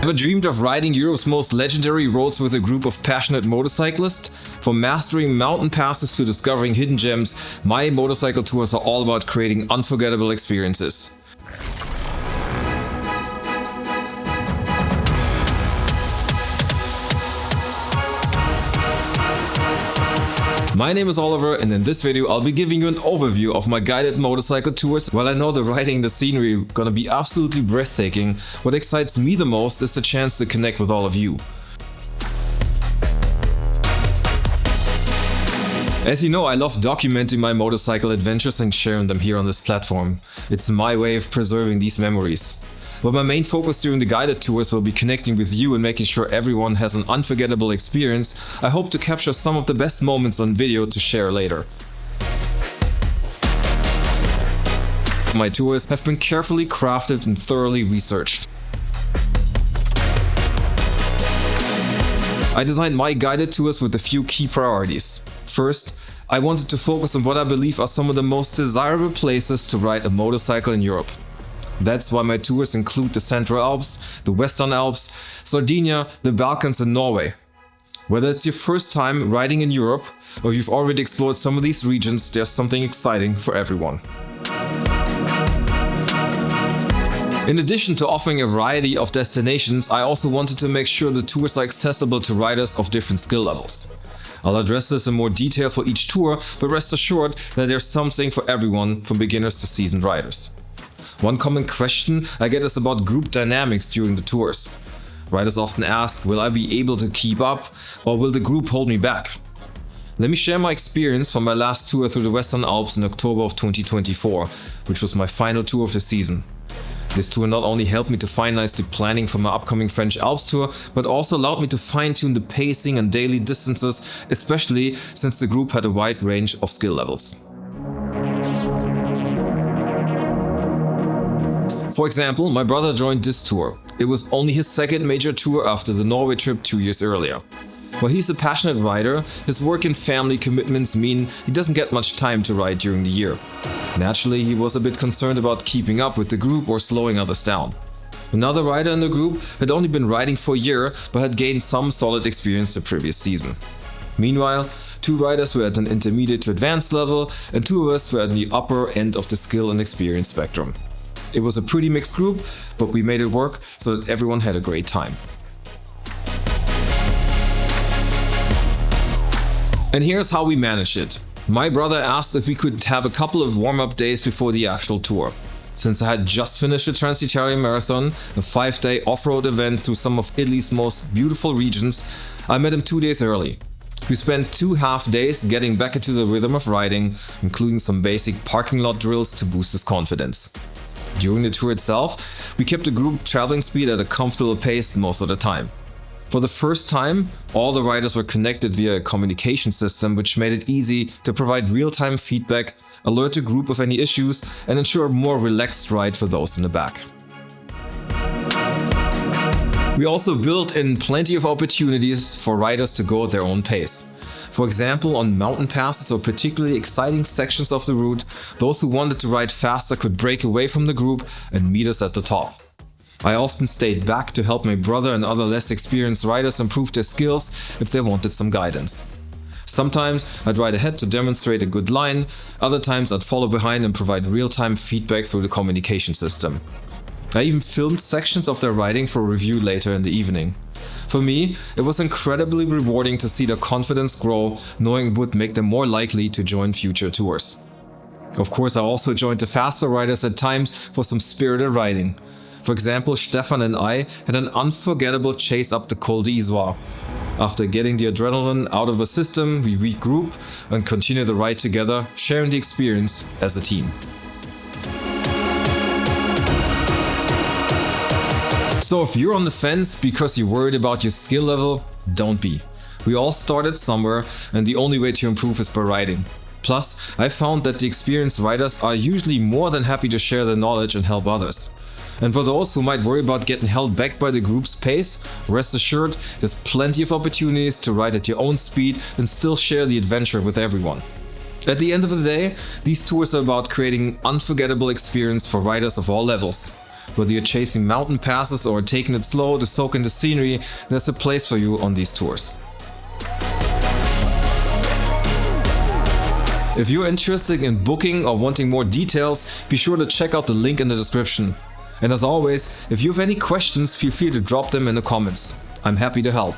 Ever dreamed of riding Europe's most legendary roads with a group of passionate motorcyclists? From mastering mountain passes to discovering hidden gems, my motorcycle tours are all about creating unforgettable experiences. My name is Oliver, and in this video I'll be giving you an overview of my guided motorcycle tours. While I know the riding and the scenery are gonna be absolutely breathtaking, what excites me the most is the chance to connect with all of you. As you know, I love documenting my motorcycle adventures and sharing them here on this platform. It's my way of preserving these memories. But my main focus during the guided tours will be connecting with you and making sure everyone has an unforgettable experience. I hope to capture some of the best moments on video to share later. My tours have been carefully crafted and thoroughly researched. I designed my guided tours with a few key priorities. First, I wanted to focus on what I believe are some of the most desirable places to ride a motorcycle in Europe. That's why my tours include the Central Alps, the Western Alps, Sardinia, the Balkans and Norway. Whether it's your first time riding in Europe or you've already explored some of these regions, there's something exciting for everyone. In addition to offering a variety of destinations, I also wanted to make sure the tours are accessible to riders of different skill levels. I'll address this in more detail for each tour, but rest assured that there's something for everyone, from beginners to seasoned riders. One common question I get is about group dynamics during the tours. Riders often ask, will I be able to keep up, or will the group hold me back? Let me share my experience from my last tour through the Western Alps in October of 2024, which was my final tour of the season. This tour not only helped me to finalize the planning for my upcoming French Alps tour, but also allowed me to fine-tune the pacing and daily distances, especially since the group had a wide range of skill levels. For example, my brother joined this tour. It was only his second major tour after the Norway trip 2 years earlier. While he's a passionate rider, his work and family commitments mean he doesn't get much time to ride during the year. Naturally, he was a bit concerned about keeping up with the group or slowing others down. Another rider in the group had only been riding for a year, but had gained some solid experience the previous season. Meanwhile, 2 riders were at an intermediate to advanced level, and 2 of us were at the upper end of the skill and experience spectrum. It was a pretty mixed group, but we made it work so that everyone had a great time. And here's how we managed it. My brother asked if we could have a couple of warm-up days before the actual tour. Since I had just finished the Trans-Italian Marathon, a 5-day off-road event through some of Italy's most beautiful regions, I met him 2 days early. We spent 2 half days getting back into the rhythm of riding, including some basic parking lot drills to boost his confidence. During the tour itself, we kept the group traveling speed at a comfortable pace most of the time. For the first time, all the riders were connected via a communication system, which made it easy to provide real-time feedback, alert the group of any issues, and ensure a more relaxed ride for those in the back. We also built in plenty of opportunities for riders to go at their own pace. For example, on mountain passes or particularly exciting sections of the route, those who wanted to ride faster could break away from the group and meet us at the top. I often stayed back to help my brother and other less experienced riders improve their skills if they wanted some guidance. Sometimes I'd ride ahead to demonstrate a good line, other times I'd follow behind and provide real-time feedback through the communication system. I even filmed sections of their riding for review later in the evening. For me, it was incredibly rewarding to see their confidence grow, knowing it would make them more likely to join future tours. Of course, I also joined the faster riders at times for some spirited riding. For example, Stefan and I had an unforgettable chase up the Col d'Isoire. After getting the adrenaline out of the system, we regroup and continue the ride together, sharing the experience as a team. So if you're on the fence because you're worried about your skill level, don't be. We all started somewhere, and the only way to improve is by riding. Plus, I found that the experienced riders are usually more than happy to share their knowledge and help others. And for those who might worry about getting held back by the group's pace, rest assured there's plenty of opportunities to ride at your own speed and still share the adventure with everyone. At the end of the day, these tours are about creating unforgettable experience for riders of all levels. Whether you're chasing mountain passes or taking it slow to soak in the scenery, there's a place for you on these tours. If you're interested in booking or wanting more details, be sure to check out the link in the description. And as always, if you have any questions, feel free to drop them in the comments. I'm happy to help.